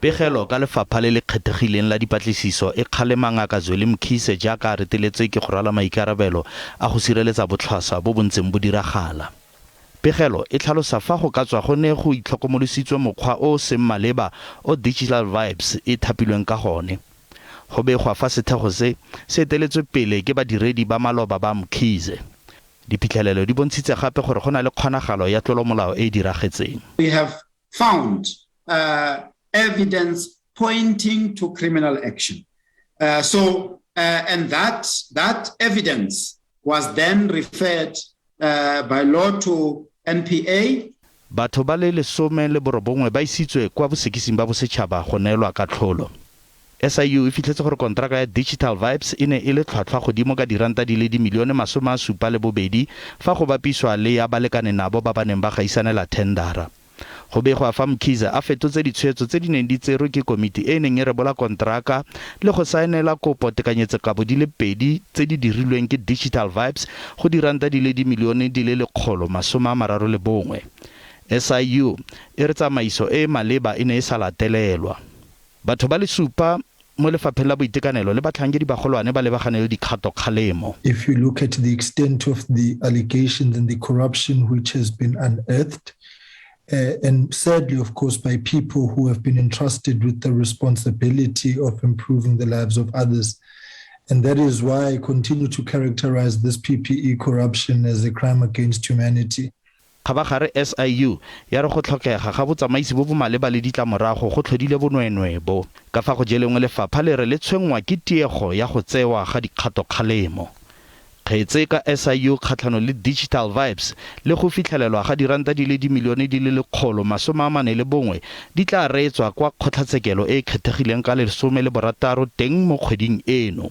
Pegelo ka lefapha le le kgethegileng la dipatlisiso e kgalema Ngaka Zweli Mkhize jaaka a reteletswe ke go rwala maikarabelo a go sireletsa botlhaswa bo bontseng bo diragala. Pegelo e tlhalosa fa go ka tswa go ne go itlhokomolositswe mokgwa o seng maleba o Digital Vibes e thapilweng ka gone. Go begwa fa sethego se eteletswe pele ke badiredi ba maloba ba Mkhize. Diphitlhelelo di bontshitse gape gore go na le kgonagalo ya tlolomolao e e diragetseng. We have found evidence pointing to criminal action. And that evidence was then referred by law to NPA. Batho ba le 19 ba isitswe kwa bosekising ba bosetšhaba go neelwa katlholo. SIU e fitlhetse gore kontraka ya Digital Vibes e ne e le tlhwatlhwa godimo ka diranta di le R72 fa go bapiswa le ya balekane nabo ba ba neng ba gaisanela tendara. Go begwa fa Mkhize a fetotse ditshwetso tse di neng di tserwe ke komiti e neng e rebola kontraka le go saenela kopo tekanyetsokabo di le 2 tse di dirilweng ke Digital Vibes go diranta di le R131. SIU e re tsamaiso e maleba e ne e sa latelelwa. Batho ba le 7 mo lefapheng la boitekanelo le batlhankedi ba golwane ba lebagane le dikgato kgalemo. If you look at the extent of the allegations and the corruption which has been unearthed, and sadly, of course, by people who have been entrusted with the responsibility of improving the lives of others. And that is why I continue to characterize this PPE corruption as a crime against humanity. Khabagare SIU ya re go tlhokega ga botsamaisi bo bo maleba le ditlamorago go tlhodile bonweenwee bo. Ka fa go jelengwe lefapha le re le tshwengwa ke tiego ya go tsewa ga dikgato kgalemo. Kgetse ka SIU kgatlhano le Digital Vibes le go fitlhelelwa ga diranta di le R141 di tla reetswa kwa kgotlatshekelo e kgethegileng ka le 16 teng mo kgweding eno.